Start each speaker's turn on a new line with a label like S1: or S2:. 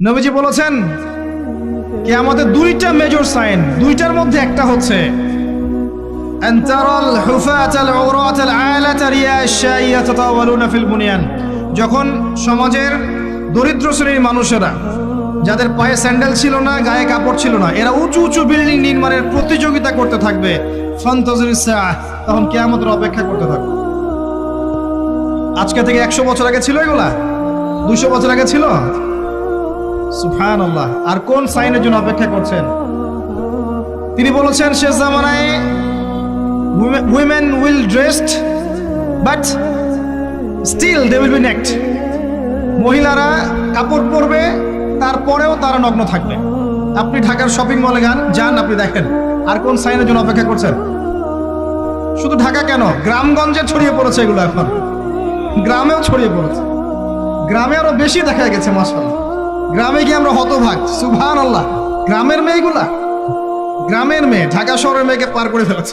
S1: নবীজি বলেছেন কিয়ামতের দুইটা মেজর সাইন, দুইটার মধ্যে একটা হচ্ছে আনতারাল হুফাতাল উরাতাল আলাতা রিয়াশা ইয়াতাতাওয়ালুনা ফিল বুনিয়ান। যখন সমাজের দরিদ্র শ্রেণীর মানুষেরা, যাদের পায়ে স্যান্ডেল ছিল না, গায়ে কাপড় ছিল না, এরা উঁচু উঁচু বিল্ডিং নির্মাণের প্রতিযোগিতা করতে থাকবে, ফান্তাজিরিস সাআহ, তখন কিয়ামতের অপেক্ষা করতে থাকবে। আজকে থেকে 100 বছর আগে ছিল এগুলা? 200 বছর আগে ছিল? সুবহানাল্লাহ। আর কোন সাইনের জন্য অপেক্ষা করছেন? তিনি বলেছেন শেষ জামানায় women will dressed but still they will be naked। মহিলারা কাপড় পরবে, তারপরেও তারা নগ্ন থাকবে। আপনি ঢাকার শপিং মলে যান, আপনি দেখেন। আর কোন সাইনের জন্য অপেক্ষা করছেন? শুধু ঢাকা কেন, গ্রামগঞ্জে ছড়িয়ে পড়েছে এগুলো, এখন গ্রামেও ছড়িয়ে পড়েছে। গ্রামে আরো বেশি দেখা গেছে মাশাআল্লাহ। গ্রামে গিয়ে আমরা হতভাগ, সুবহানাল্লাহ। গ্রামের মেয়েগুলা, গ্রামের মেয়ে ঢাকা শহরের মেয়েকে পার করে ফেলেছে।